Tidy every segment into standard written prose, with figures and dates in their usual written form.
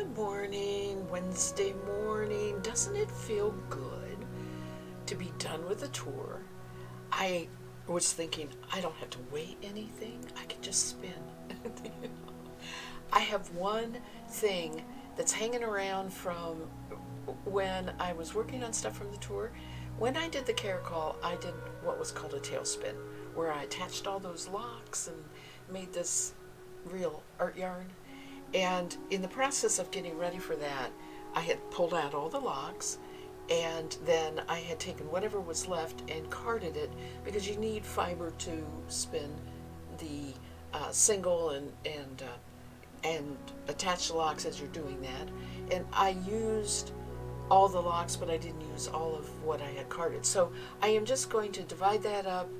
Good morning, Wednesday morning. Doesn't it feel good to be done with the tour? I was thinking I don't have to weigh anything, I can just spin. I have one thing that's hanging around from when I was working on stuff from the tour. When I did the caracol, I did what was called a tailspin, where I attached all those locks and made this real art yarn. And in the process of getting ready for that, I had pulled out all the locks, and then I had taken whatever was left and carded it, because you need fiber to spin the single and attach the locks as you're doing that. And I used all the locks, but I didn't use all of what I had carded. So I am just going to divide that up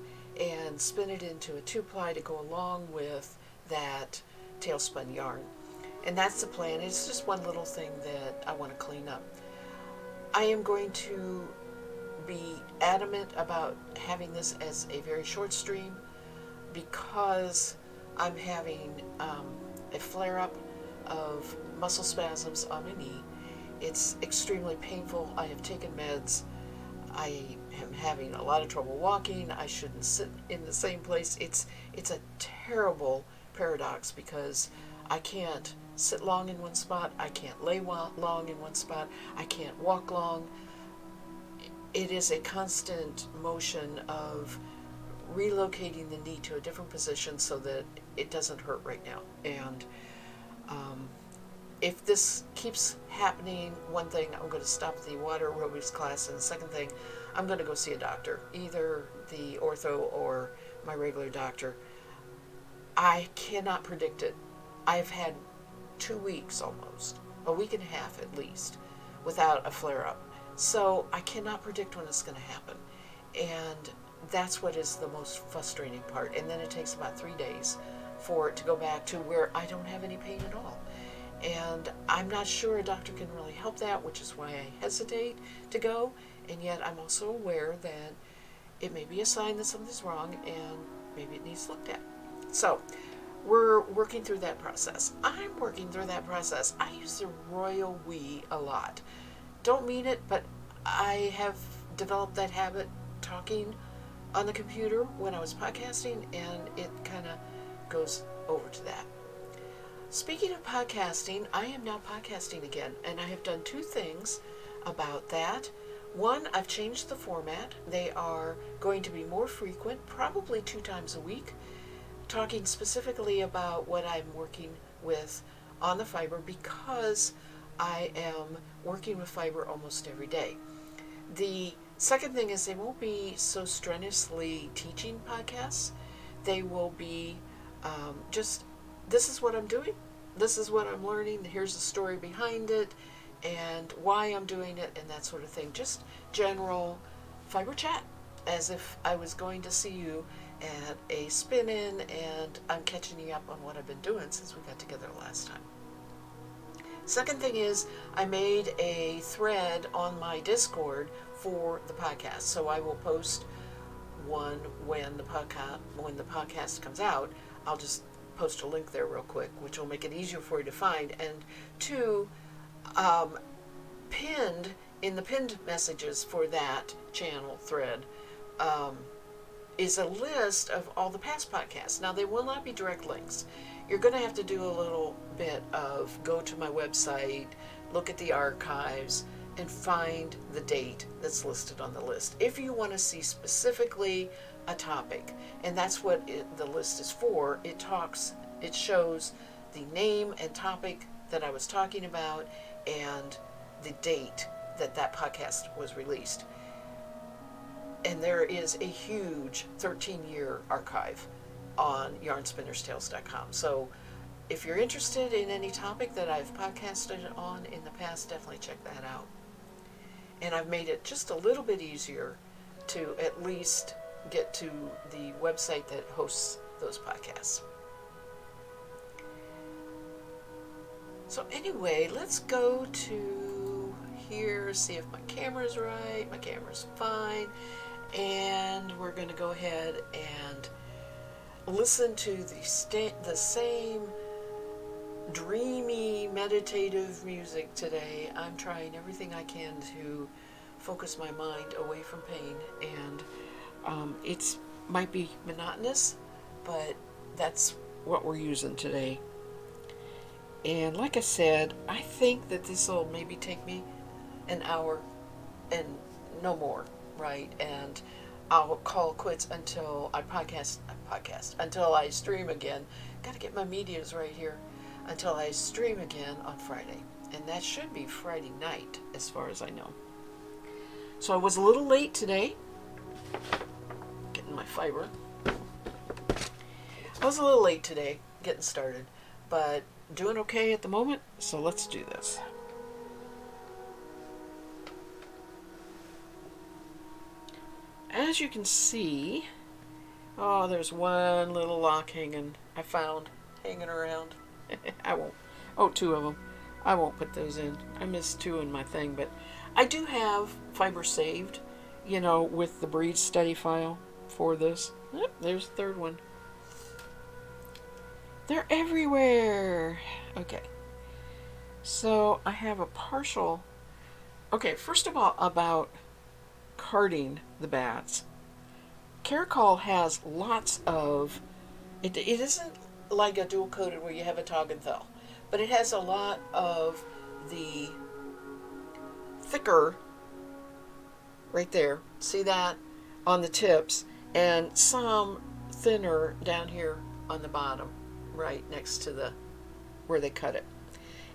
and spin it into a 2-ply to go along with that tailspun yarn. And that's the plan. It's just one little thing that I want to clean up. I am going to be adamant about having this as a very short stream because I'm having a flare-up of muscle spasms on my knee. It's extremely painful. I have taken meds. I am having a lot of trouble walking. I shouldn't sit in the same place. It's a terrible paradox because I can't sit long in one spot. I can't lay long in one spot. I can't walk long. It is a constant motion of relocating the knee to a different position so that it doesn't hurt right now. And if this keeps happening, one thing, I'm going to stop the water aerobics class, and the second thing, I'm going to go see a doctor, either the ortho or my regular doctor. I cannot predict it. I've had 2 weeks almost, a week and a half at least, without a flare-up. So I cannot predict when it's going to happen. And that's what is the most frustrating part. And then it takes about 3 days for it to go back to where I don't have any pain at all. And I'm not sure a doctor can really help that, which is why I hesitate to go. And yet I'm also aware that it may be a sign that something's wrong and maybe it needs looked at. So we're working through that process. I'm working through that process. I use the royal we a lot. Don't mean it, but I have developed that habit talking on the computer when I was podcasting, and it kind of goes over to that. Speaking of podcasting, I am now podcasting again, and I have done 2 things about that. One, I've changed the format. They are going to be more frequent, probably 2 times a week, talking specifically about what I'm working with on the fiber, because I am working with fiber almost every day. The second thing is they won't be so strenuously teaching podcasts. They will be just, this is what I'm doing, this is what I'm learning, here's the story behind it, and why I'm doing it, and that sort of thing. Just general fiber chat, as if I was going to see you at a spin-in, and I'm catching you up on what I've been doing since we got together last time. Second thing is, I made a thread on my Discord for the podcast, so I will post one when the podcast comes out. I'll just post a link there real quick, which will make it easier for you to find. And 2, pinned in the pinned messages for that channel thread is a list of all the past podcasts. Now, they will not be direct links. You're going to have to do a little bit of go to my website, look at the archives, and find the date that's listed on the list. If you want to see specifically a topic, and that's what the list is for, it shows the name and topic that I was talking about and the date that that podcast was released. And there is a huge 13-year archive on yarnspinnerstales.com. So if you're interested in any topic that I've podcasted on in the past, definitely check that out. And I've made it just a little bit easier to at least get to the website that hosts those podcasts. So anyway, let's go to here, see if my camera's right. My camera's fine. And we're going to go ahead and listen to the same dreamy, meditative music today. I'm trying everything I can to focus my mind away from pain, and it's might be monotonous, but that's what we're using today. And like I said, I think that this will maybe take me an hour and no more, right? And I'll call quits until I until I stream again. Got to get my medias right here until I stream again on Friday. And that should be Friday night, as far as I know. So I was a little late today, getting my fiber. I was a little late today, getting started, but doing okay at the moment, so let's do this. As you can see, oh, there's one little lock hanging, hanging around. I won't, oh, two of them. I won't put those in. I missed two in my thing, but I do have fiber saved, with the breed study file for this. Oh, there's the third one. They're everywhere. Okay. So I have a partial. Okay, first of all, about carding the bats. Caracal has lots of. It isn't like a dual coated where you have a Taugenthal, but it has a lot of the thicker. Right there. See that on the tips, and some thinner down here on the bottom, right next to the where they cut it.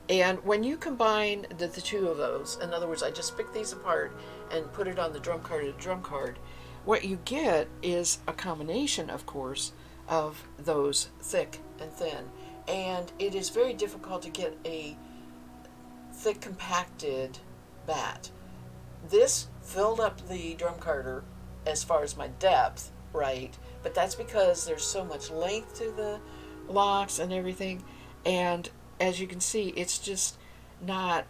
And when you combine the two of those, in other words, I just pick these apart and put it on the drum card to drum card, what you get is a combination, of course, of those thick and thin. And it is very difficult to get a thick compacted bat. This filled up the drum carder as far as my depth, right? But that's because there's so much length to the locks and everything. And as you can see, it's just not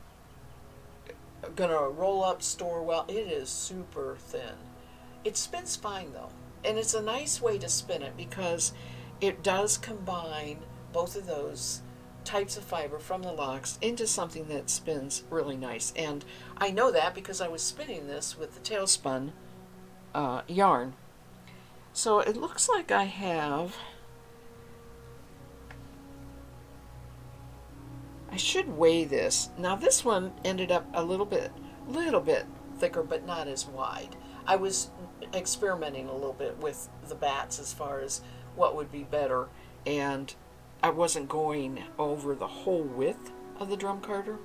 gonna roll up, store well. It is super thin. It spins fine though. And it's a nice way to spin it because it does combine both of those types of fiber from the locks into something that spins really nice. And I know that because I was spinning this with the tailspun yarn. So it looks like I should weigh this. Now this one ended up a little bit thicker, but not as wide. I was experimenting a little bit with the bats as far as what would be better, and I wasn't going over the whole width of the drum carder.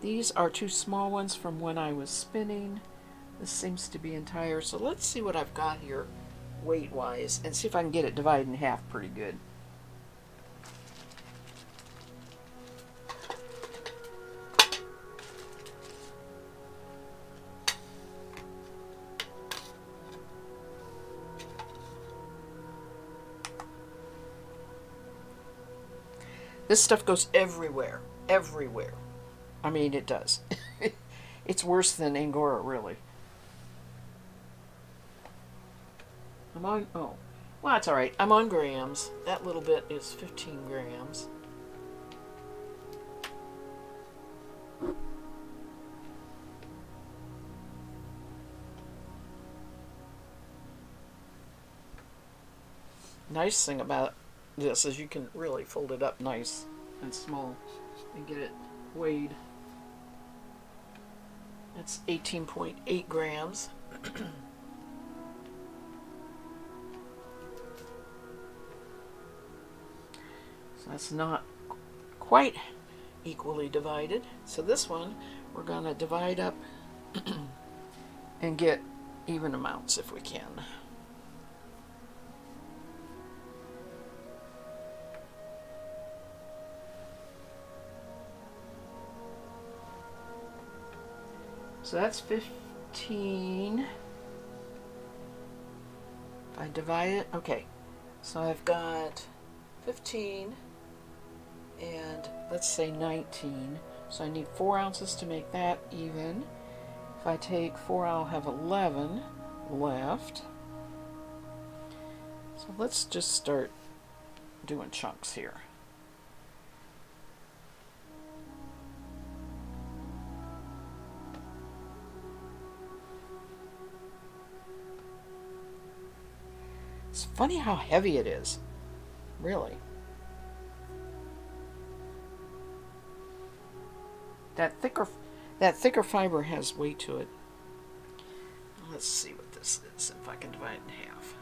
These are two small ones from when I was spinning. This seems to be entire. So let's see what I've got here weight-wise and see if I can get it divided in half pretty good. This stuff goes everywhere. Everywhere. I mean, it does. It's worse than Angora, really. Well, that's alright. I'm on grams. That little bit is 15 grams. Nice thing about this is you can really fold it up nice and small and get it weighed. That's 18.8 grams. So that's not quite equally divided. So this one we're going to divide up and get even amounts if we can. So that's 15. If I divide it, okay. So I've got 15 and let's say 19. So I need 4 ounces to make that even. If I take 4, I'll have 11 left. So let's just start doing chunks here. Funny how heavy it is. Really. That thicker that thicker fiber has weight to it. Let's see what this is, if I can divide it in half.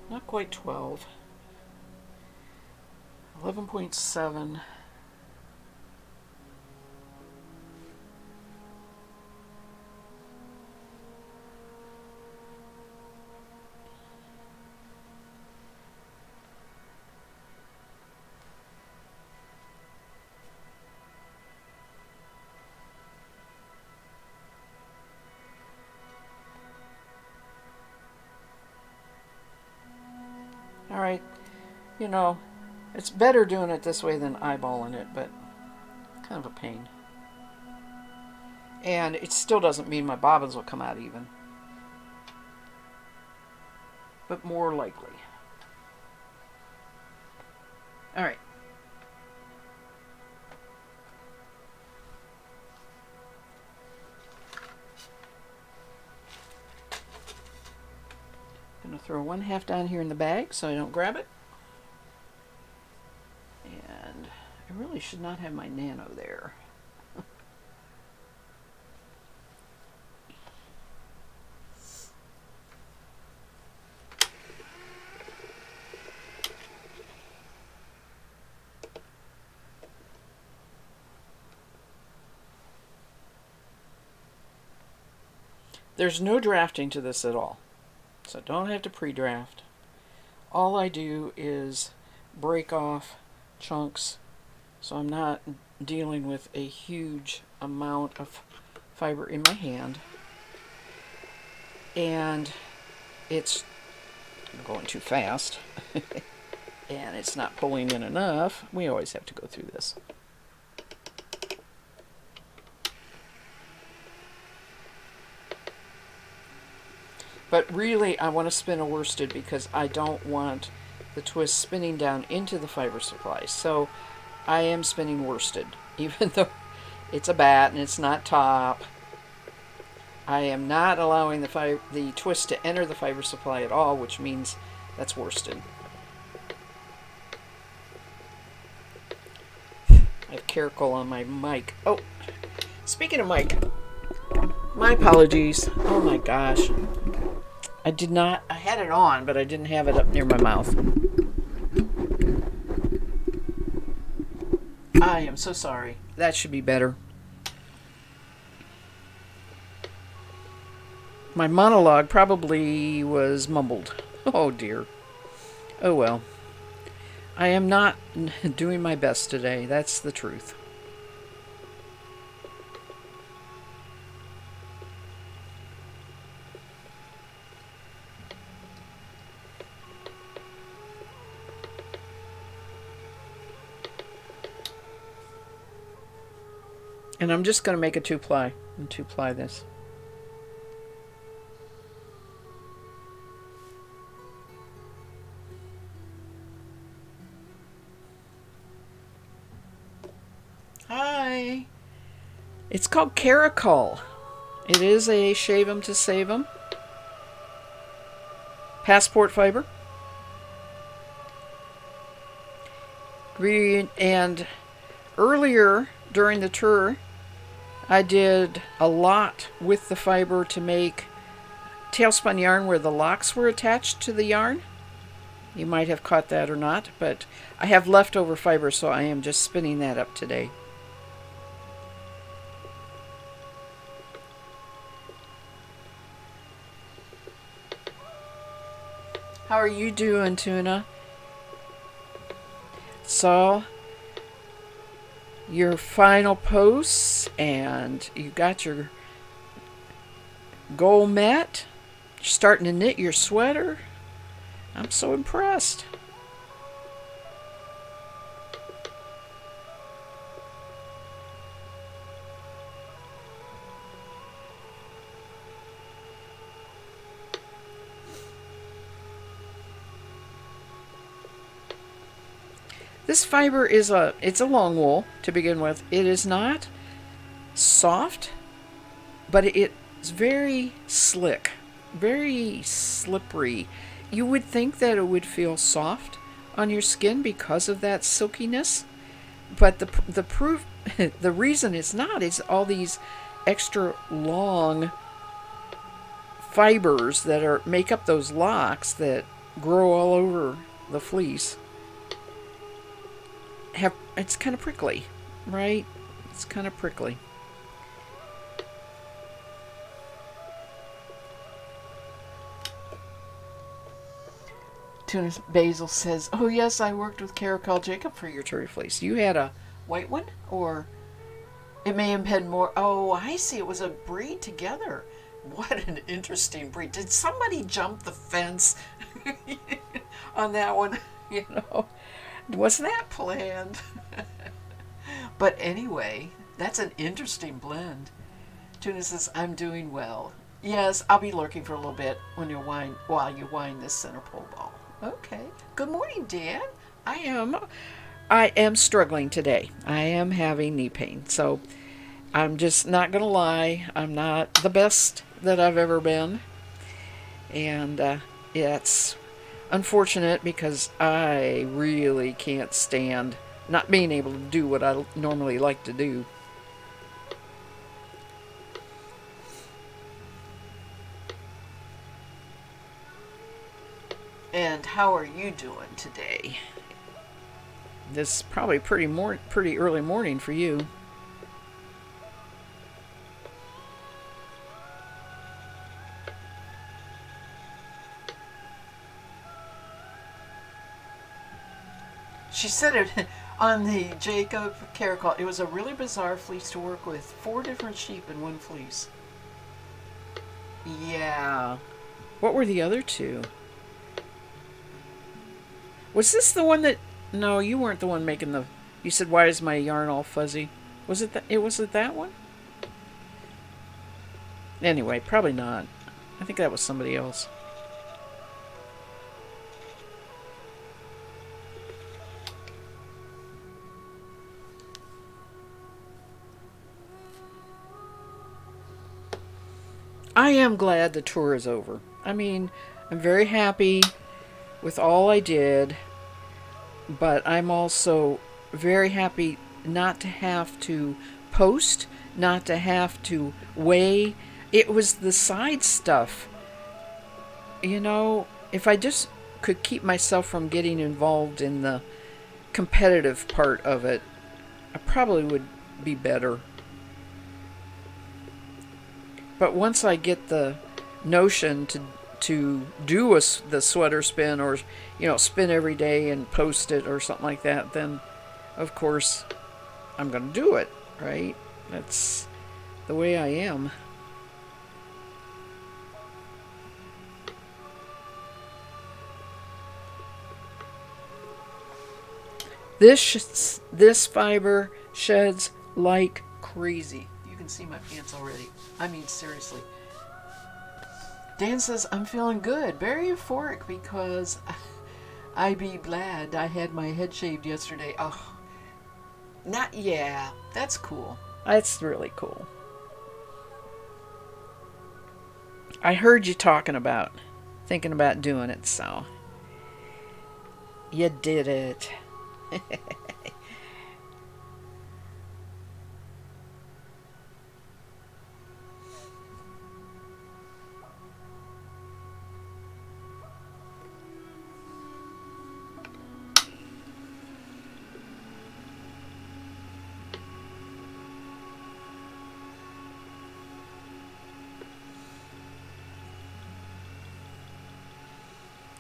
Not quite 12. 11.7. Alright, you know, it's better doing it this way than eyeballing it, but it's kind of a pain. And it still doesn't mean my bobbins will come out even. But more likely. Alright. I'm going to throw 1/2 down here in the bag so I don't grab it. And I really should not have my nano there. There's no drafting to this at all, so don't have to pre-draft. All I do is break off chunks, so I'm not dealing with a huge amount of fiber in my hand. And it's going too fast, and it's not pulling in enough. We always have to go through this. But really, I want to spin a worsted because I don't want the twist spinning down into the fiber supply. So I am spinning worsted, even though it's a bat and it's not top. I am not allowing the twist to enter the fiber supply at all, which means that's worsted. I have caracal on my mic. Oh, speaking of mic, my apologies. Oh my gosh. I had it on, but I didn't have it up near my mouth. I am so sorry. That should be better. My monologue probably was mumbled. Oh dear. Oh well. I am not doing my best today. That's the truth. And I'm just going to make a 2-ply and 2-ply this. Hi. It's called Caracal. It is a shave 'em to save 'em. Passport fiber. And earlier during the tour, I did a lot with the fiber to make tailspun yarn where the locks were attached to the yarn. You might have caught that or not, but I have leftover fiber, so I am just spinning that up today. How are you doing, Tuna? So, your final posts, and you got your goal met. You're starting to knit your sweater. I'm so impressed. This fiber it's a long wool to begin with. It is not soft, but it's very slick, very slippery. You would think that it would feel soft on your skin because of that silkiness, but the proof, the reason it's not is all these extra long fibers that are make up those locks that grow all over the fleece. It's kind of prickly, right? It's kind of prickly. Tunis Basil says, "Oh yes, I worked with Caracol Jacob for your Terry fleece. You had a white one, or it may have been more. Oh, I see. It was a breed together. What an interesting breed. Did somebody jump the fence on that one? You know, wasn't that planned? But anyway, that's an interesting blend." Tuna says, "I'm doing well. Yes, I'll be lurking for a little bit while you wind this center pole ball." Okay. Good morning, Dan. I am struggling today. I am having knee pain. So I'm just not going to lie. I'm not the best that I've ever been. And it's unfortunate because I really can't stand not being able to do what I normally like to do. And how are you doing today? This is probably pretty early morning for you. She said it on the Jacob Caracol. It was a really bizarre fleece to work with. 4 different sheep in one fleece. Yeah. What were the other 2? Was this the one that... No, you weren't the one making the... You said, "Why is my yarn all fuzzy?" Was it that one? Anyway, probably not. I think that was somebody else. I am glad the tour is over. I mean, I'm very happy with all I did, but I'm also very happy not to have to post, not to have to weigh. It was the side stuff. You know, if I just could keep myself from getting involved in the competitive part of it, I probably would be better. But once I get the notion to do the sweater spin, or spin every day and post it or something like that, then of course I'm going to do it, right? That's the way I am. This fiber sheds like crazy. You can see my pants already. I mean, seriously. Dan says, "I'm feeling good. Very euphoric because I be glad I had my head shaved yesterday." Oh, yeah, that's cool. That's really cool. I heard you thinking about doing it, so you did it.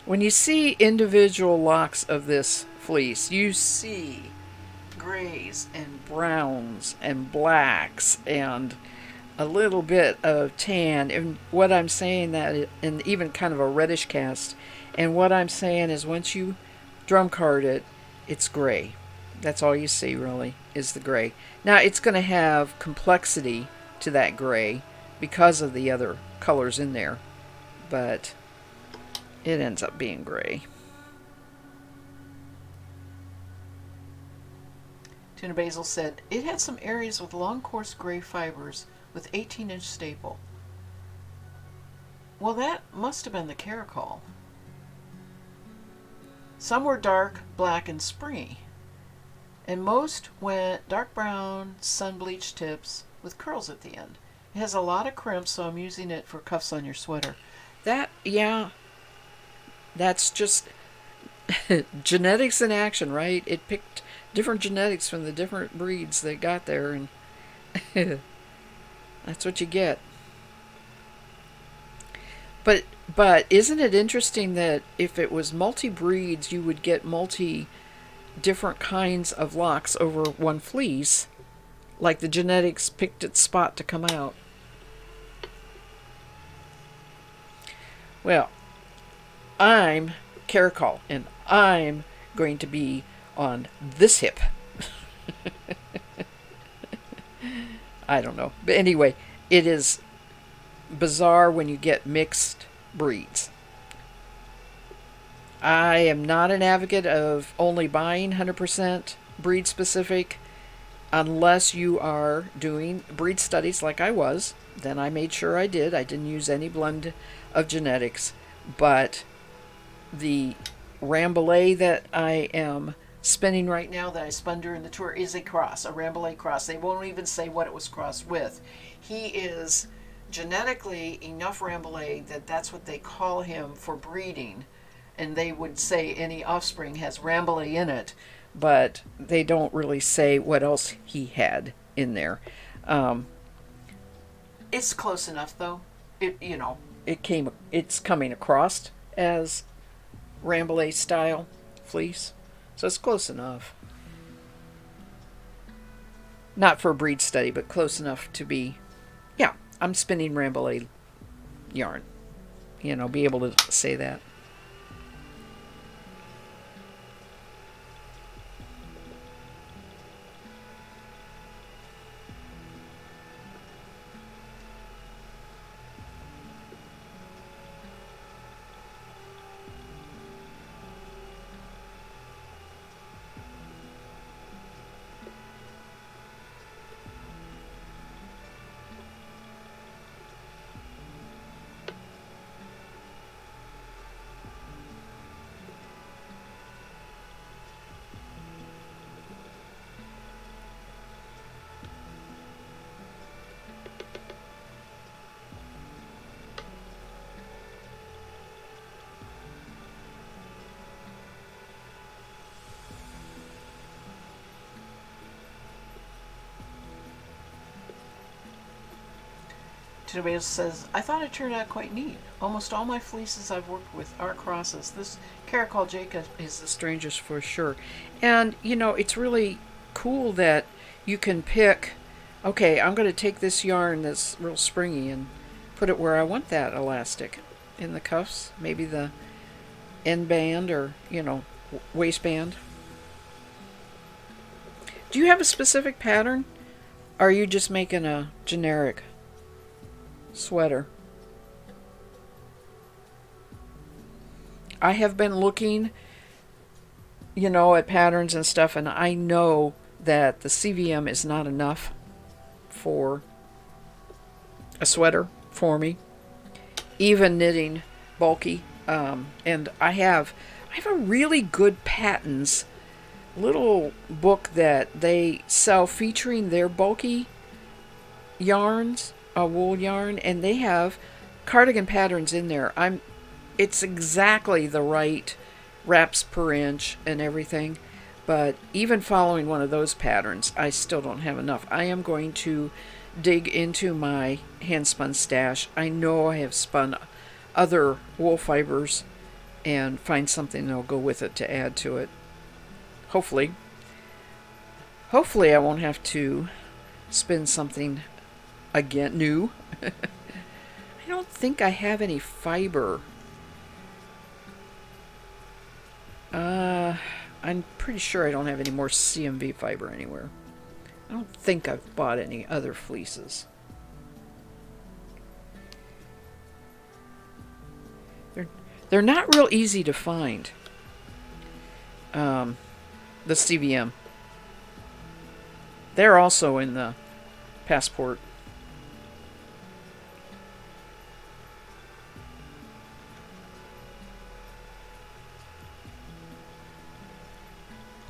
When you see individual locks of this fleece, you see grays and browns and blacks and a little bit of tan. And what I'm saying and even kind of a reddish cast. And what I'm saying is once you drum card it, it's gray. That's all you see really is the gray. Now it's going to have complexity to that gray because of the other colors in there, but it ends up being gray. Tuna Basil said, it had some areas with long coarse gray fibers with 18-inch staple. Well, that must have been the Caracol. Some were dark, black, and springy, and most went dark brown, sun-bleached tips with curls at the end. It has a lot of crimp, so I'm using it for cuffs on your sweater. That's just genetics in action, right? It picked different genetics from the different breeds that got there, and that's what you get. But isn't it interesting that if it was multi-breeds, you would get different kinds of locks over one fleece, like the genetics picked its spot to come out. Well, I'm Caracol, and I'm going to be on this hip. I don't know. But anyway, it is bizarre when you get mixed breeds. I am not an advocate of only buying 100% breed specific unless you are doing breed studies like I was. Then I made sure I did. I didn't use any blend of genetics. But the Rambouillet that I am spinning right now, that I spun during the tour, is a cross, a Rambouillet cross. They won't even say what it was crossed with. He is genetically enough Rambouillet that that's what they call him for breeding. And they would say any offspring has Rambouillet in it, but they don't really say what else he had in there. It's close enough, though. It's coming across as Rambouillet style fleece, so it's close enough. Not for a breed study, but close enough to be, yeah, I'm spinning Rambouillet yarn. Be able to say that. Tomato says, I thought it turned out quite neat. Almost all my fleeces I've worked with are crosses. This Caracol Jacob is the strangest for sure. And, it's really cool that you can pick, okay, I'm going to take this yarn that's real springy and put it where I want that elastic. In the cuffs, maybe the end band or, waistband. Do you have a specific pattern? Or are you just making a generic sweater? I have been looking, at patterns and stuff, and I know that the CVM is not enough for a sweater for me. Even knitting bulky, and I have a really good patterns little book that they sell featuring their bulky yarns, wool yarn, and they have cardigan patterns in there. It's exactly the right wraps per inch and everything, but even following one of those patterns, I still don't have enough. I am going to dig into my hand spun stash. I know I have spun other wool fibers and find something that'll go with it to add to it. Hopefully I won't have to spin something again new. I don't think I have any fiber. I'm pretty sure I don't have any more CMV fiber anywhere. I don't think I've bought any other fleeces. They're not real easy to find. The CVM. They're also in the passport.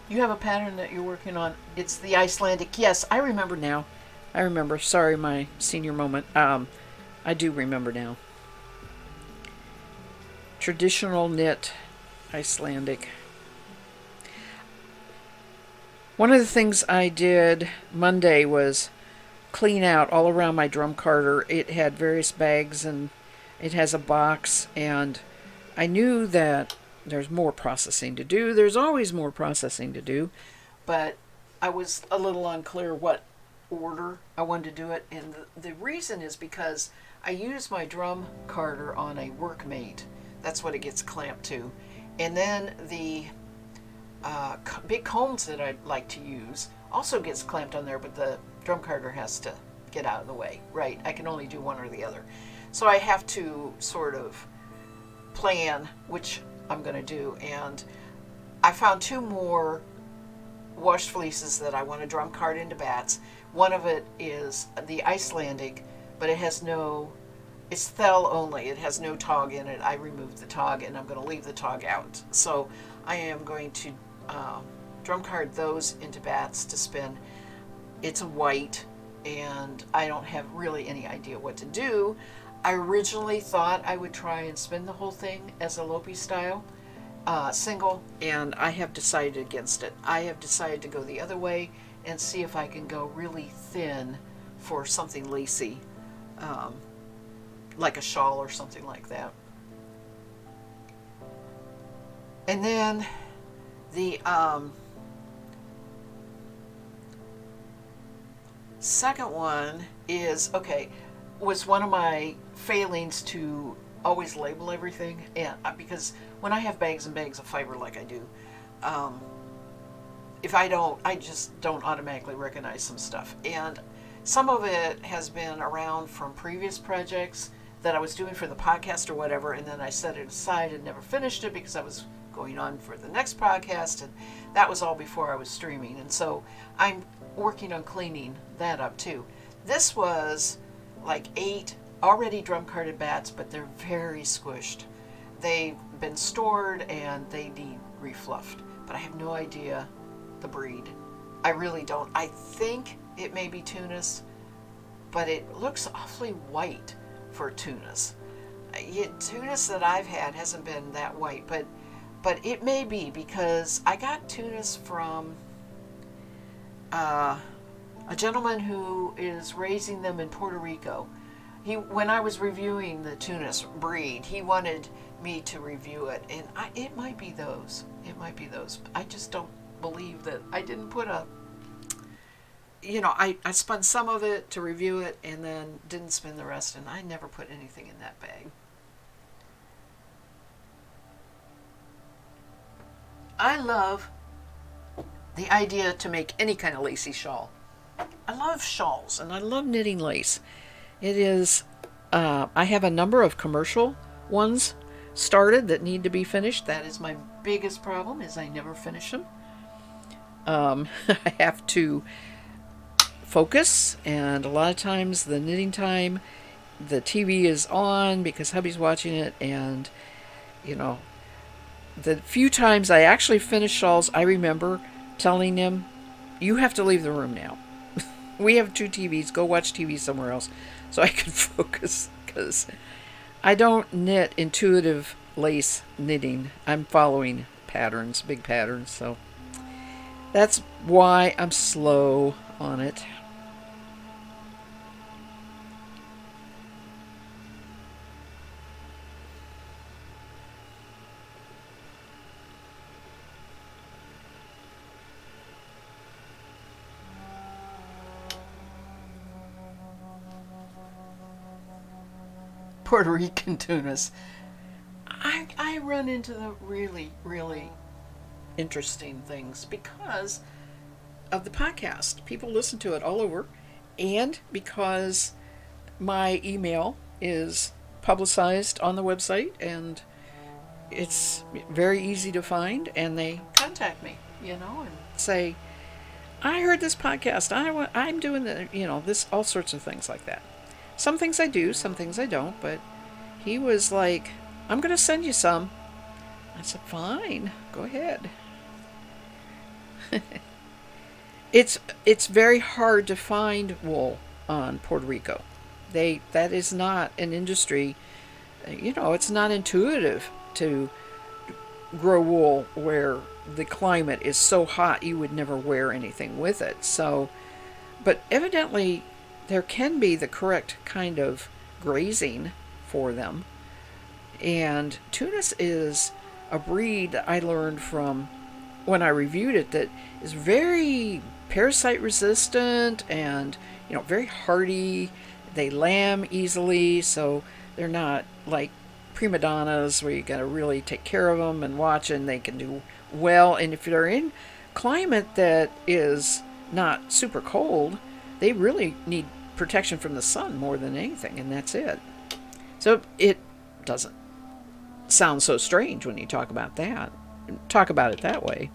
You have a pattern that you're working on. It's the Icelandic. Yes, I remember now. I remember. Sorry, my senior moment. I do remember now. Traditional knit, Icelandic. One of the things I did Monday was clean out all around my drum carter. It had various bags and it has a box, and I knew that there's more processing to do. There's always more processing to do, but I was a little unclear what order I wanted to do it. And the reason is because I use my drum carter on a workmate. That's what it gets clamped to. And then the big combs that I like to use also gets clamped on there, but the drum carter has to get out of the way, right? I can only do one or the other. So I have to sort of plan which I'm going to do. And I found two more washed fleeces that I want to drum card into bats. One of it is the Icelandic, but it has no, it's thell only. It has no tog in it. I removed the tog and I'm going to leave the tog out. So I am going to drum card those into bats to spin. It's a white and I don't have really any idea what to do. I originally thought I would try and spin the whole thing as a Lopi style single, and I have decided against it. I have decided to go the other way and see if I can go really thin for something lacy, like a shawl or something like that. And then the second one is, okay, was one of my failings to always label everything, and because when I have bags and bags of fiber like I do, if I don't, I just don't automatically recognize some stuff. And some of it has been around from previous projects that I was doing for the podcast or whatever, and then I set it aside and never finished it because I was going on for the next podcast, and that was all before I was streaming. And so I'm working on cleaning that up too. This was like 8 already drum carded bats, but they're very squished. They've been stored and they need refluffed, but I have no idea the breed. I really don't. I think it may be Tunis, but it looks awfully white for Tunis. Tunis that I've had hasn't been that white, but it may be because I got Tunis from a gentleman who is raising them in Puerto Rico. When I was reviewing the Tunis breed, he wanted me to review it, and it might be those. It might be those. I just don't believe that I didn't put a, I spun some of it to review it and then didn't spin the rest, and I never put anything in that bag. I love the idea to make any kind of lacy shawl. I love shawls and I love knitting lace. It is, I have a number of commercial ones started that need to be finished. That is my biggest problem, is I never finish them. I have to focus, and a lot of times the knitting time, the TV is on because hubby's watching it, and the few times I actually finish shawls, I remember telling him, you have to leave the room now. We have 2 TVs, go watch TV somewhere else so I can focus, because I don't knit intuitive lace knitting. I'm following patterns, big patterns, so that's why I'm slow on it. Puerto Rican Tunis. I run into the really, really interesting things because of the podcast. People listen to it all over, and because my email is publicized on the website and it's very easy to find, and they contact me, and say, I heard this podcast. I'm doing this, all sorts of things like that. Some things I do, some things I don't, but he was like, I'm going to send you some. I said, fine, go ahead. It's very hard to find wool on Puerto Rico. That is not an industry. It's not intuitive to grow wool where the climate is so hot you would never wear anything with it. So, but evidently there can be the correct kind of grazing for them. And Tunis is a breed I learned from when I reviewed it that is very parasite resistant and very hardy. They lamb easily, so they're not like prima donnas where you got to really take care of them and watch, and they can do well. And if they're in climate that is not super cold, they really need protection from the sun more than anything, and that's it. So it doesn't sound so strange when you talk about it that way.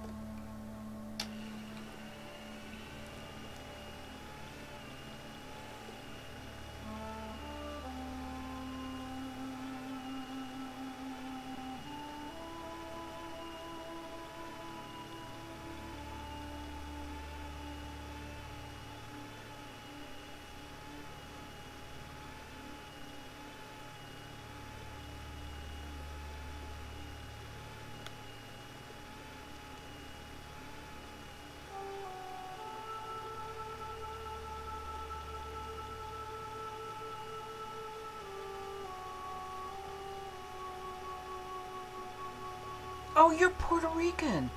Oh, you're Puerto Rican.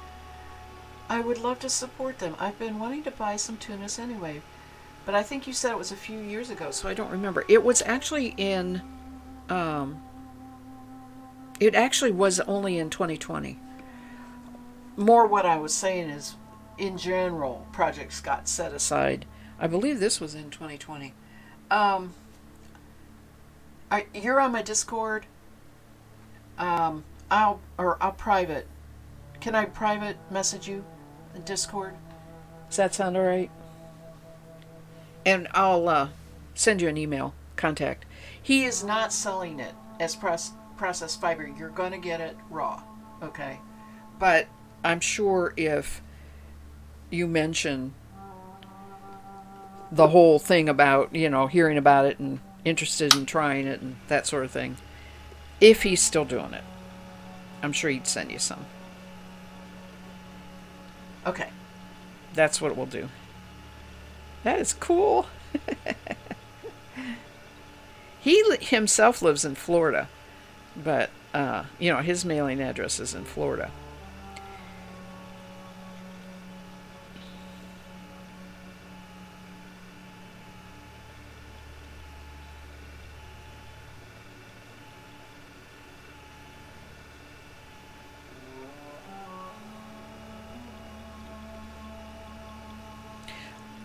I would love to support them. I've been wanting to buy some tunas anyway, but I think you said it was a few years ago, so I don't remember. It was actually in, um, it actually was only in 2020. More what I was saying is, in general, projects got set aside. I believe this was in 2020. Um, you're on my Discord. I'll private. Can I private message you in Discord? Does that sound alright? And I'll send you an email contact. He is not selling it as processed fiber. You're going to get it raw, okay? But I'm sure if you mention the whole thing about, hearing about it and interested in trying it and that sort of thing, if he's still doing it, I'm sure he'd send you some. Okay, that's what we'll do. That is cool. He himself lives in Florida, but his mailing address is in Florida.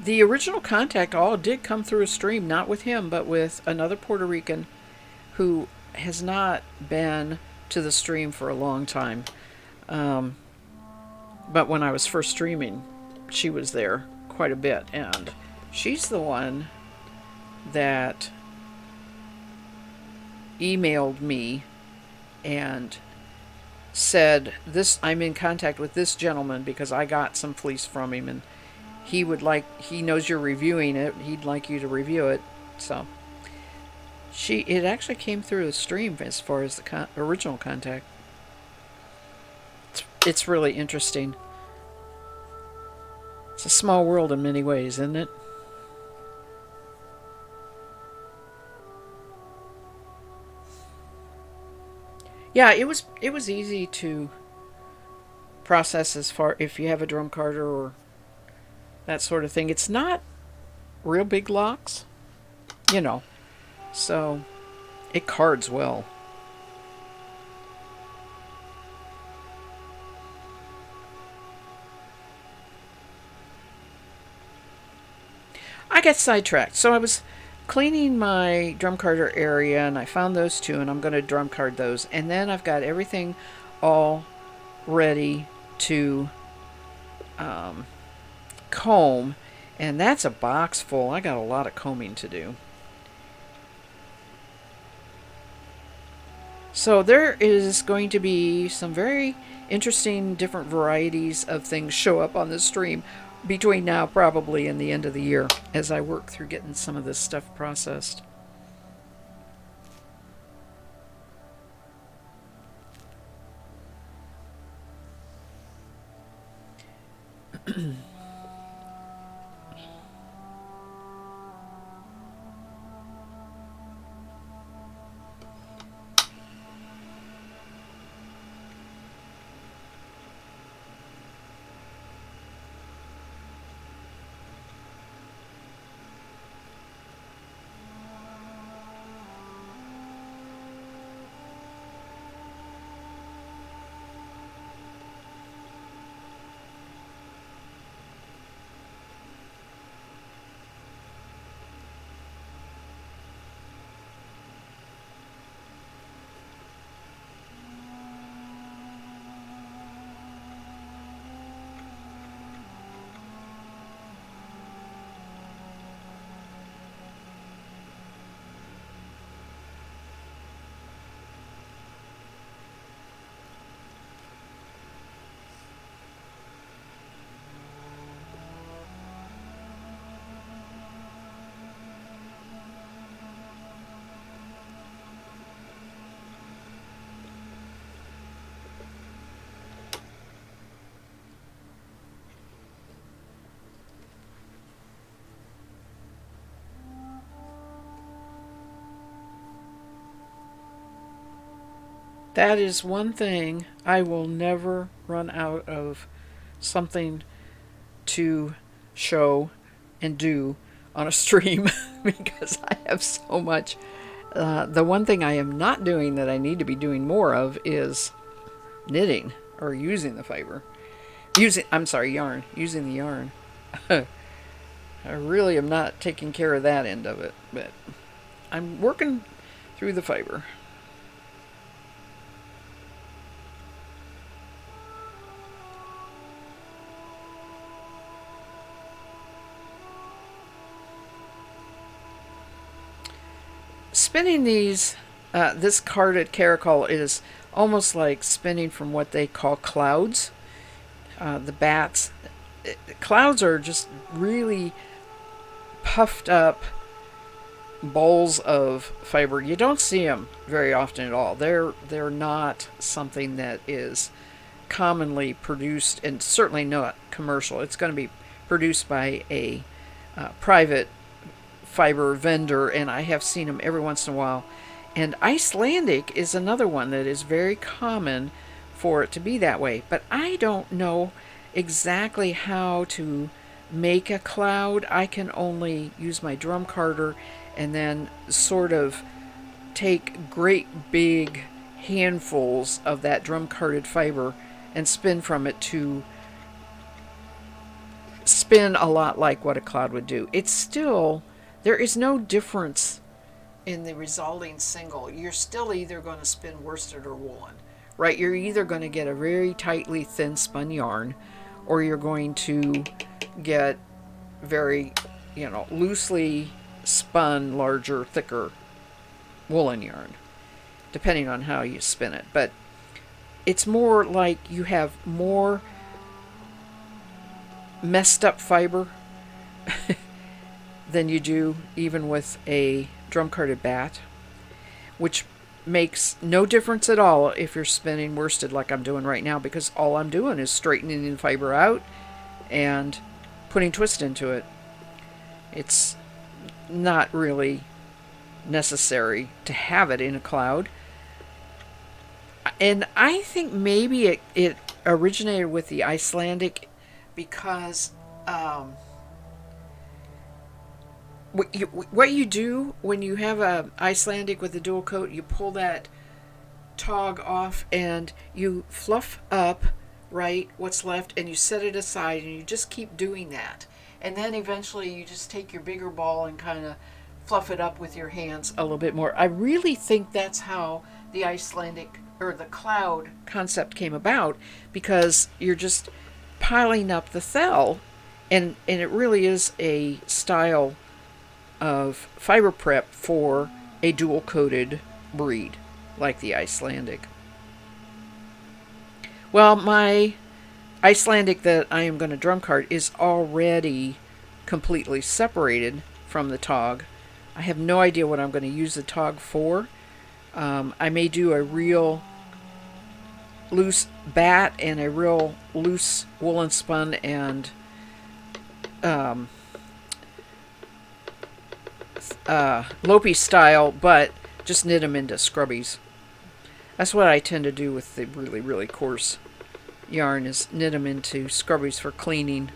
The original contact all did come through a stream, not with him, but with another Puerto Rican who has not been to the stream for a long time. Um, but when I was first streaming, she was there quite a bit, and she's the one that emailed me and said, "This, I'm in contact with this gentleman because I got some fleece from him, and he knows you're reviewing it. He'd like you to review it." So it actually came through the stream as far as the original contact. It's really interesting. It's a small world in many ways, isn't it? Yeah, it was easy to process as far if you have a drum carder or that sort of thing. It's not real big locks, you know, so it cards well. I got sidetracked. So I was cleaning my drum carder area and I found those two and I'm going to drum card those. And then I've got everything all ready to comb, and that's a box full. I got a lot of combing to do. So there is going to be some very interesting different varieties of things show up on the stream between now probably and the end of the year as I work through getting some of this stuff processed. That is one thing I will never run out of something to show and do on a stream because I have so much. The one thing I am not doing that I need to be doing more of is knitting or using the fiber. Yarn. Using the yarn. I really am not taking care of that end of it, but I'm working through the fiber. Spinning this carded caracal is almost like spinning from what they call clouds. The bats. Clouds are just really puffed up balls of fiber. You don't see them very often at all. They're not something that is commonly produced, and certainly not commercial. It's going to be produced by a private fiber vendor, and I have seen them every once in a while. And Icelandic is another one that is very common for it to be that way. But I don't know exactly how to make a cloud. I can only use my drum carder and then sort of take great big handfuls of that drum carded fiber and spin from it to spin a lot like what a cloud would do. It's still, there is no difference in the resulting single. You're still either going to spin worsted or woolen, right? You're either going to get a very tightly thin spun yarn, or you're going to get very, loosely spun, larger, thicker woolen yarn, depending on how you spin it. But it's more like you have more messed up fiber than you do even with a drum carded bat, which makes no difference at all if you're spinning worsted like I'm doing right now, because all I'm doing is straightening the fiber out and putting twist into it. It's not really necessary to have it in a cloud. And I think maybe it originated with the Icelandic because what you do when you have a Icelandic with a dual coat, you pull that tog off and you fluff up, right, what's left, and you set it aside, and you just keep doing that. And then eventually you just take your bigger ball and kind of fluff it up with your hands a little bit more. I really think that's how the Icelandic or the cloud concept came about, because you're just piling up the thell and it really is a style of fiber prep for a dual coated breed like the Icelandic. Well, my Icelandic that I am going to drum cart is already completely separated from the tog. I have no idea what I'm going to use the tog for. I may do a real loose bat and a real loose woolen spun and um, Lopi style, but just knit them into scrubbies. That's what I tend to do with the really, really coarse yarn is knit them into scrubbies for cleaning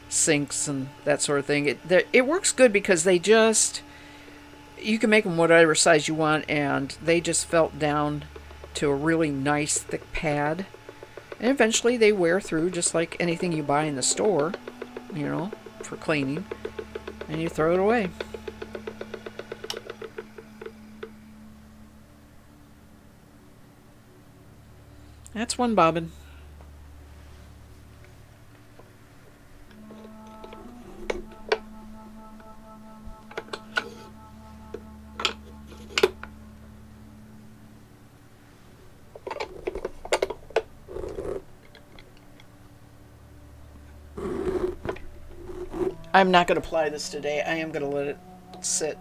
sinks and that sort of thing. It works good because they just, you can make them whatever size you want, and they just felt down to a really nice thick pad. And eventually they wear through just like anything you buy in the store, you know, for cleaning, and you throw it away. That's one bobbin. I'm not going to apply this today. I am going to let it sit.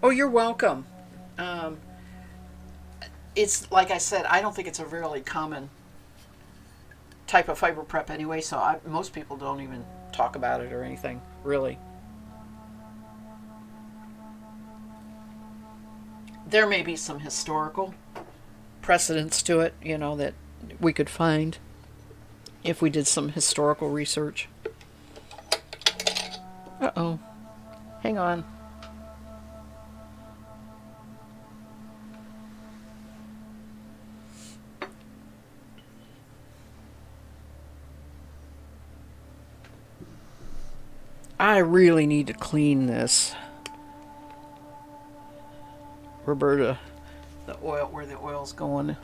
Oh, you're welcome. Um, it's like I said, I don't think it's a really common type of fiber prep anyway, so most people don't even talk about it or anything, really. There may be some historical precedents to it, you know, that we could find if we did some historical research. Uh-oh. Hang on. I really need to clean this. Roberta, the oil, where the oil's going.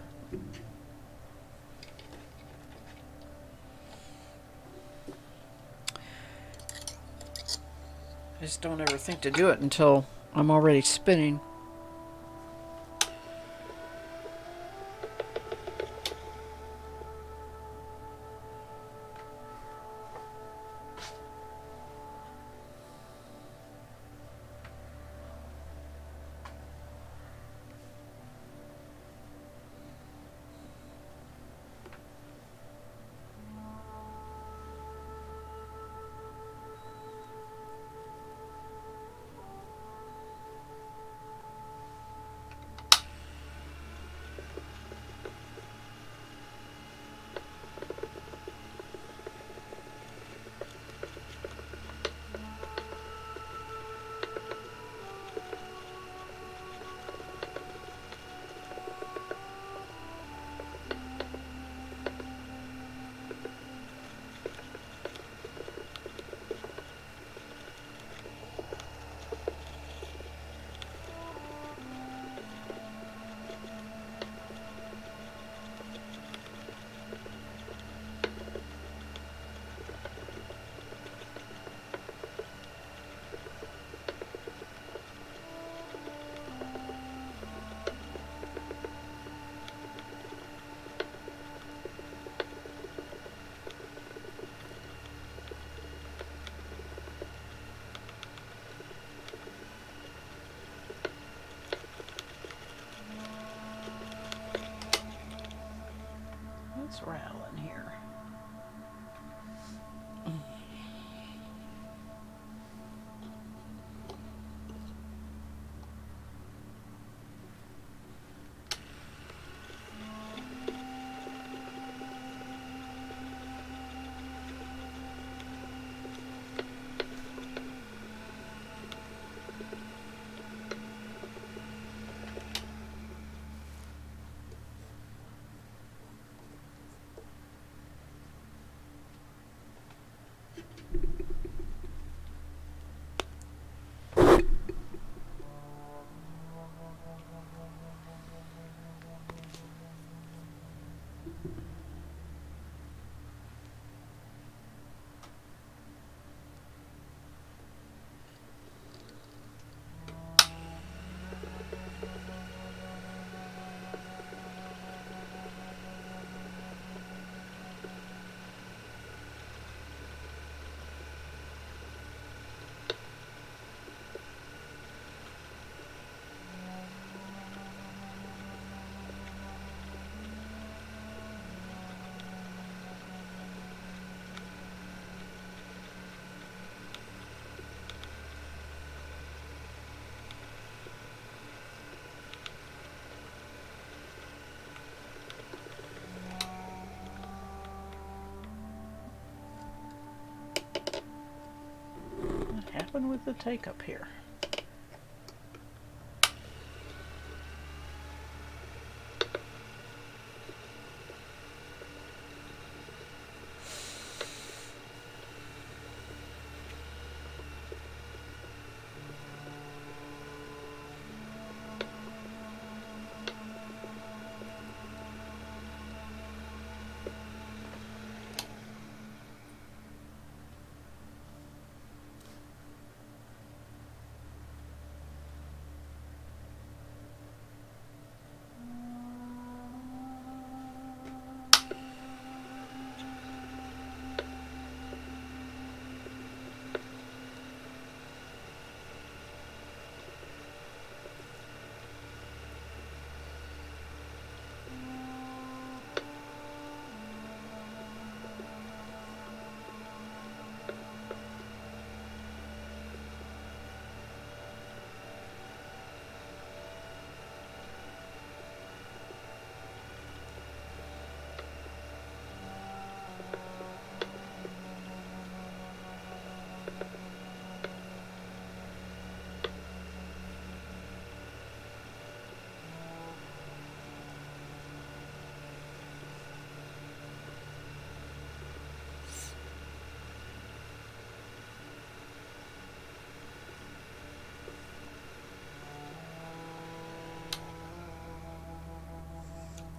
I just don't ever think to do it until I'm already spinning. happened with the take-up here?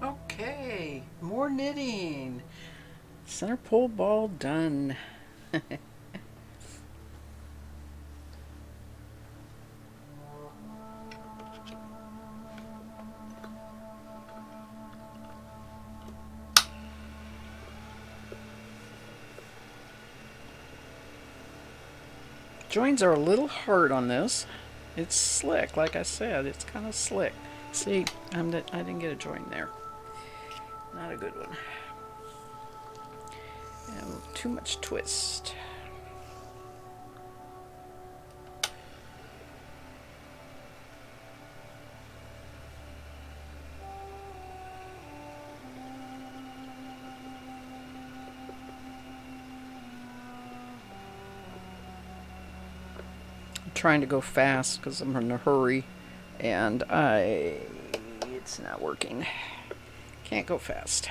Okay, more knitting. Center pole ball done. Joins are a little hard on this. It's slick, like I said. It's kind of slick. See, I didn't get a join there. Not a good one. And too much twist. I'm trying to go fast because I'm in a hurry, and it's not working. Can't go fast.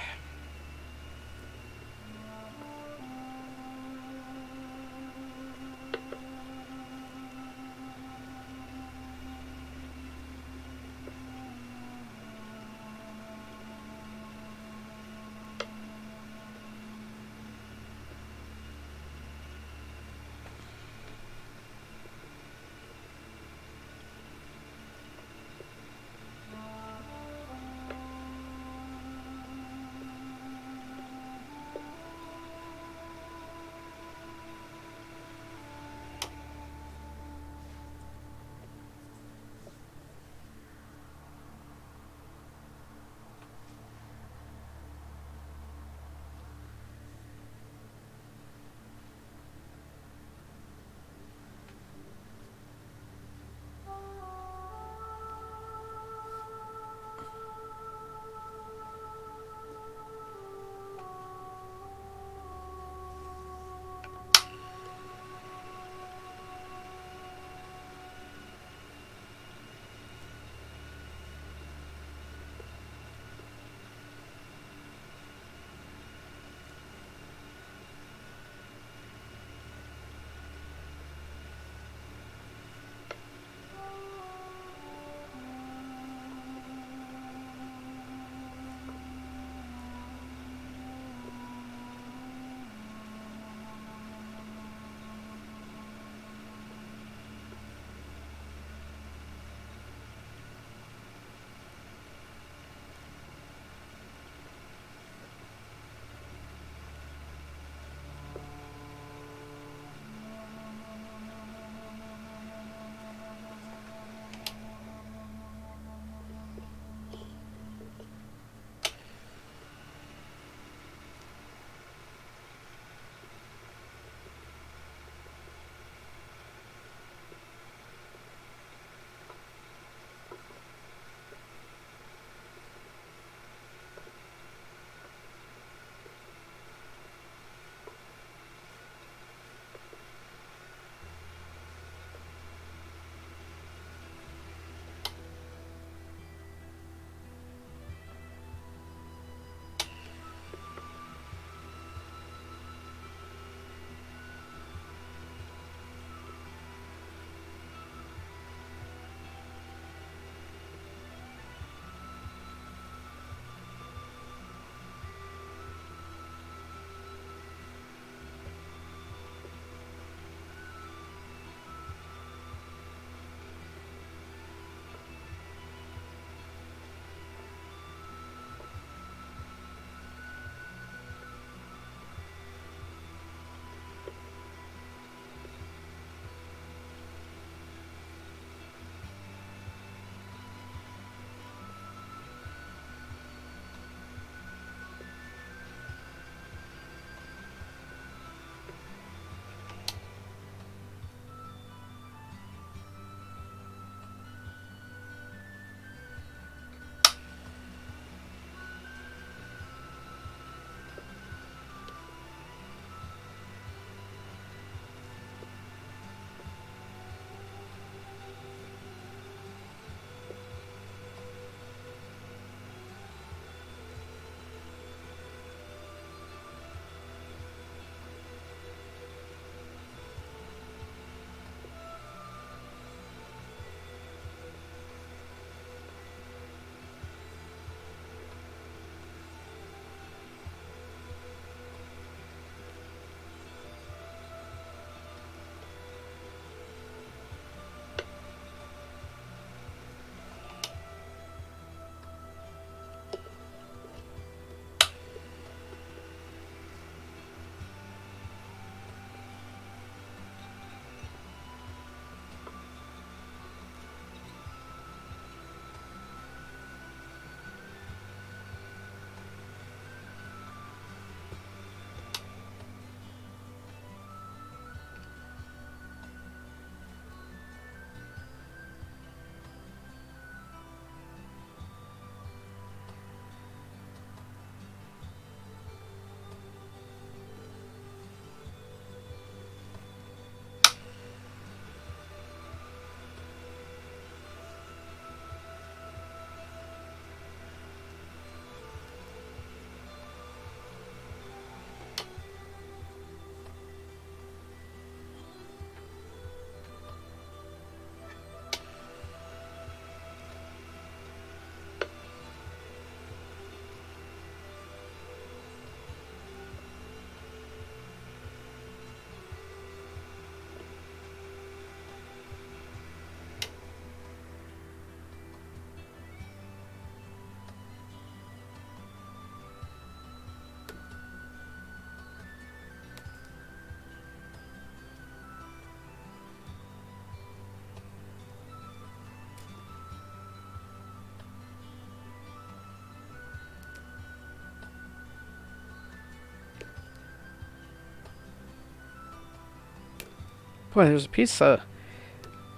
Boy, there's a piece of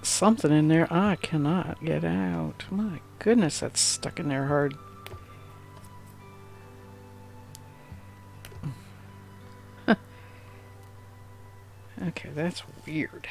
something in there I cannot get out. My goodness, that's stuck in there hard. Okay, that's weird.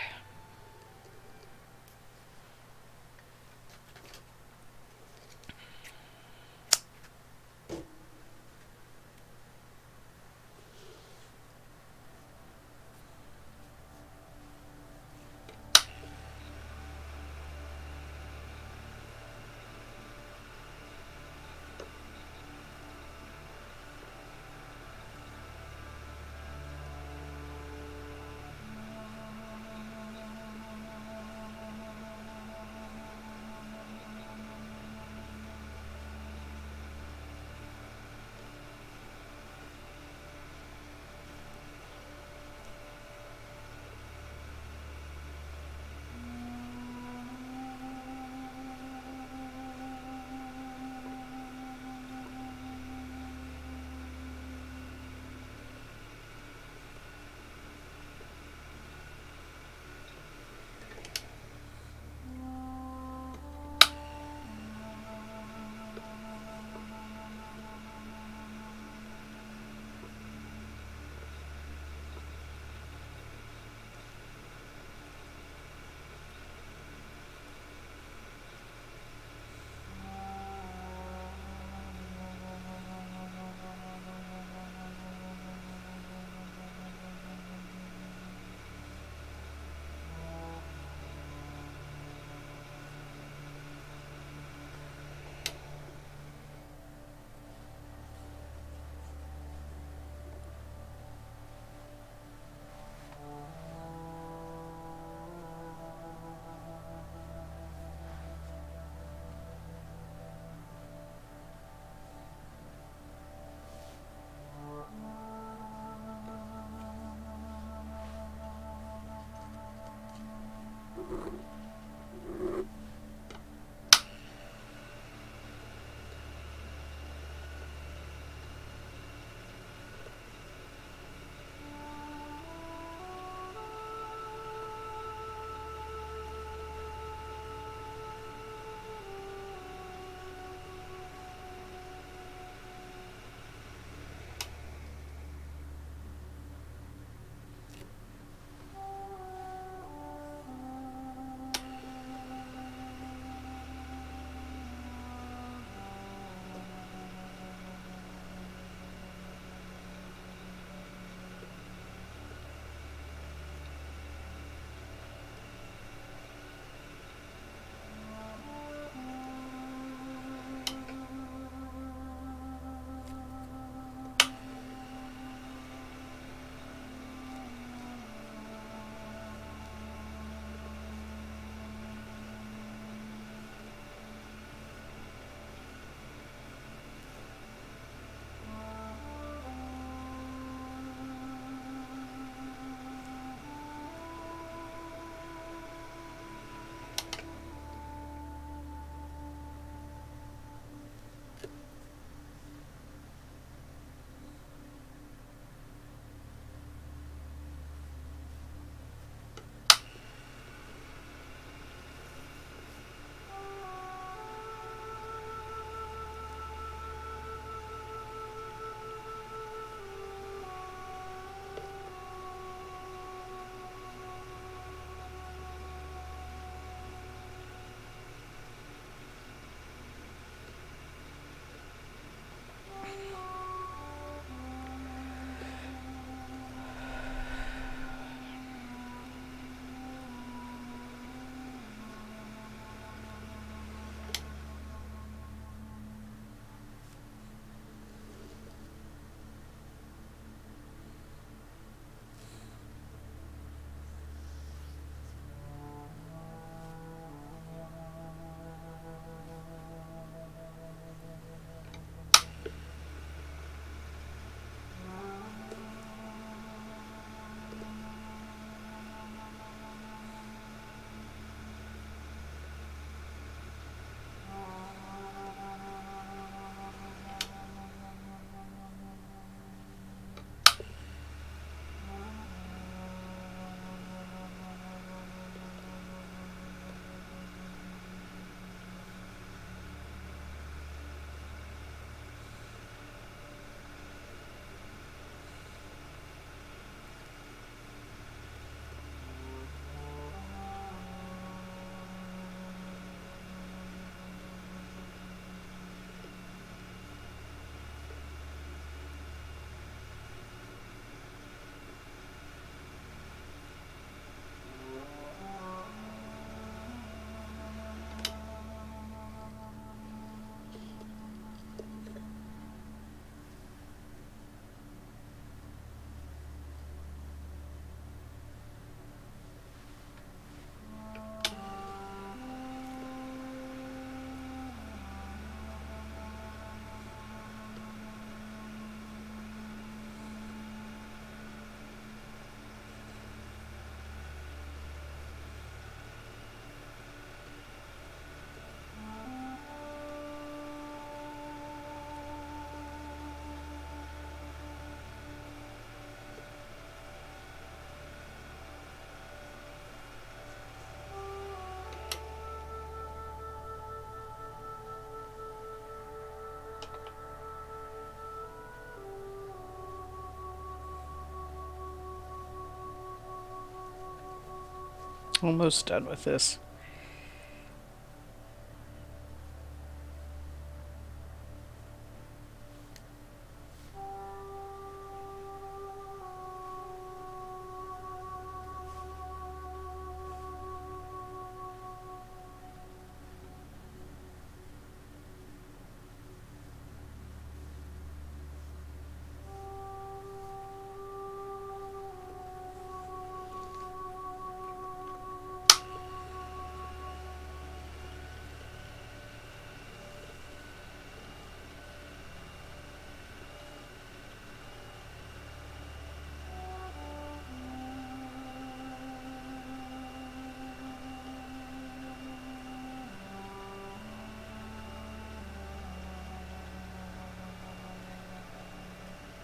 Almost done with this.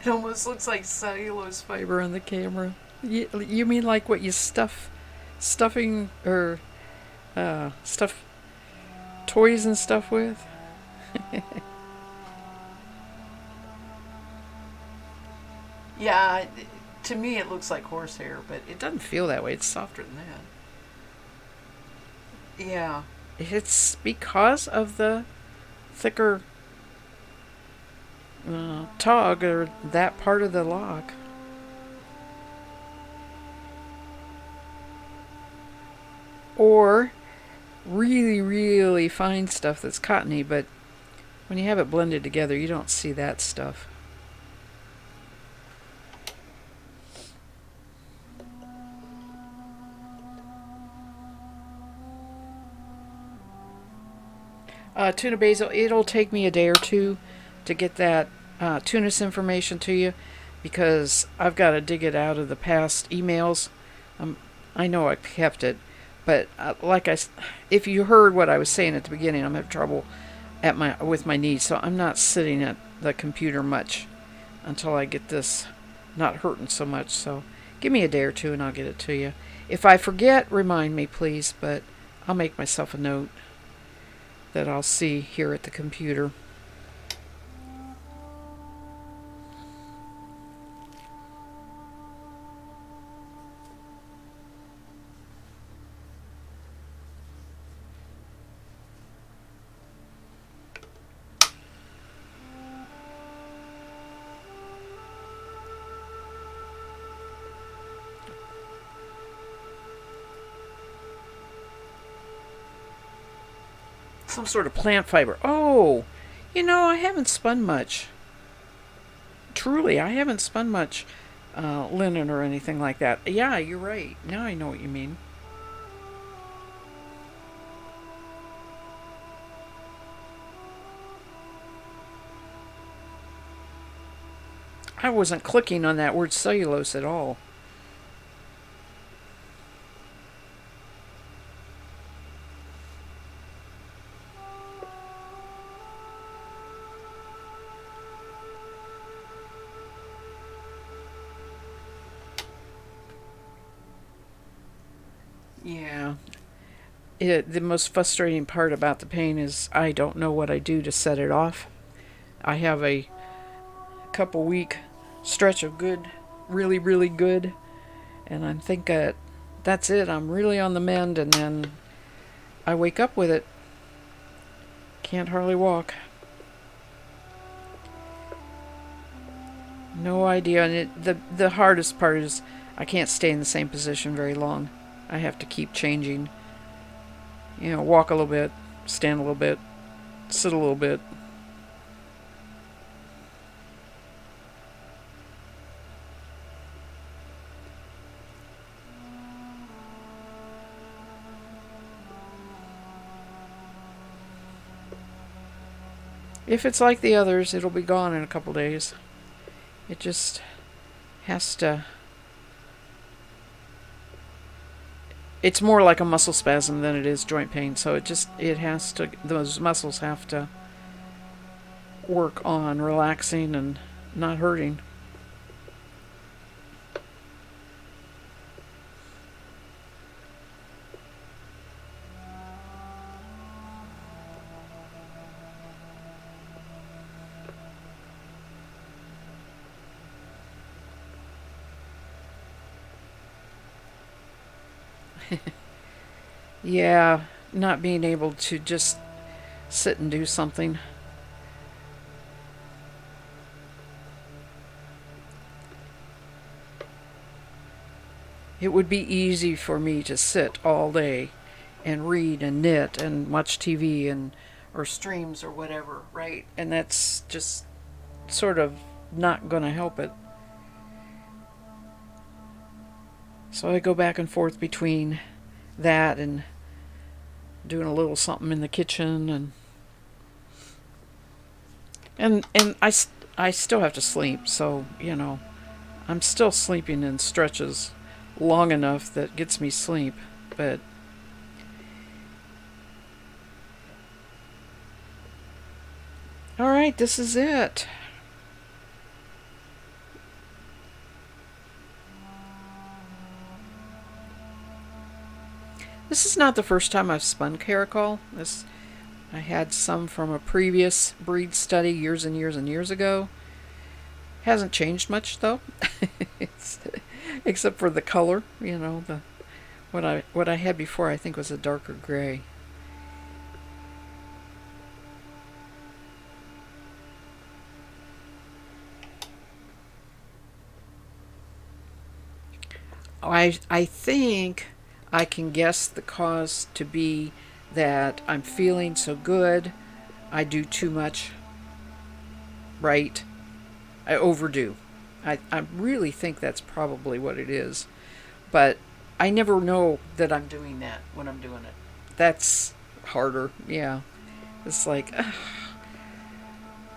It almost looks like cellulose fiber on the camera. You mean like what you stuffing or stuff toys and stuff with? Yeah, to me it looks like horsehair, but it doesn't feel that way. It's softer than that. Yeah, it's because of the thicker tog or that part of the lock. Or really, really fine stuff that's cottony, but when you have it blended together, you don't see that stuff. Tuna basil, it'll take me a day or two to get that tunis information to you because I've got to dig it out of the past emails. I know I kept it, but if you heard what I was saying at the beginning, I'm having trouble with my knees, so I'm not sitting at the computer much until I get this not hurting so much. So give me a day or two and I'll get it to you. If I forget, remind me, please, but I'll make myself a note that I'll see here at the computer. Some sort of plant fiber. Oh, I haven't spun much. Truly, I haven't spun much linen or anything like that. Yeah, you're right. Now I know what you mean. I wasn't clicking on that word cellulose at all. Yeah. The most frustrating part about the pain is I don't know what I do to set it off. I have a couple week stretch of good, really, really good, and I'm thinking that's it. I'm really on the mend, and then I wake up with it. Can't hardly walk. No idea. And the hardest part is I can't stay in the same position very long. I have to keep changing. Walk a little bit, stand a little bit, sit a little bit. If it's like the others, it'll be gone in a couple days. It just has to. It's more like a muscle spasm than it is joint pain, so it has to. Those muscles have to work on relaxing and not hurting. Yeah, not being able to just sit and do something. It would be easy for me to sit all day and read and knit and watch TV and or streams or whatever, right? And that's just sort of not going to help it. So I go back and forth between that and doing a little something in the kitchen and I still have to sleep, so, I'm still sleeping in stretches long enough that gets me sleep, but all right, this is it. This is not the first time I've spun caracol. This I had some from a previous breed study years and years and years ago. Hasn't changed much though, except for the color. The what I had before I think was a darker gray. I think I can guess the cause to be that I'm feeling so good. I do too much, right? I overdo. I really think that's probably what it is. But I never know that I'm doing that when I'm doing it. That's harder, yeah. It's like,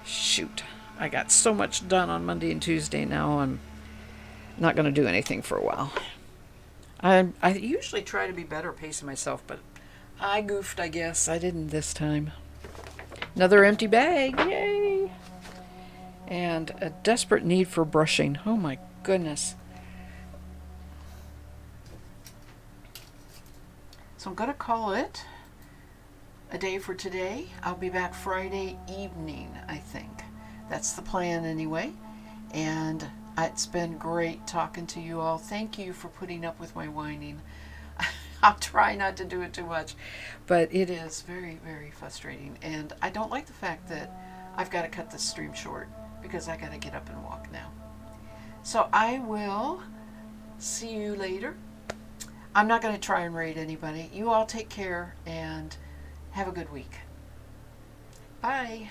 shoot. I got so much done on Monday and Tuesday. Now I'm not going to do anything for a while. I usually try to be better pacing myself, but I goofed, I guess. I didn't this time. Another empty bag. Yay! And a desperate need for brushing. Oh my goodness. So I'm going to call it a day for today. I'll be back Friday evening, I think. That's the plan anyway. And it's been great talking to you all. Thank you for putting up with my whining. I'll try not to do it too much, but it is very, very frustrating. And I don't like the fact that I've got to cut this stream short because I got to get up and walk now. So I will see you later. I'm not going to try and raid anybody. You all take care and have a good week. Bye.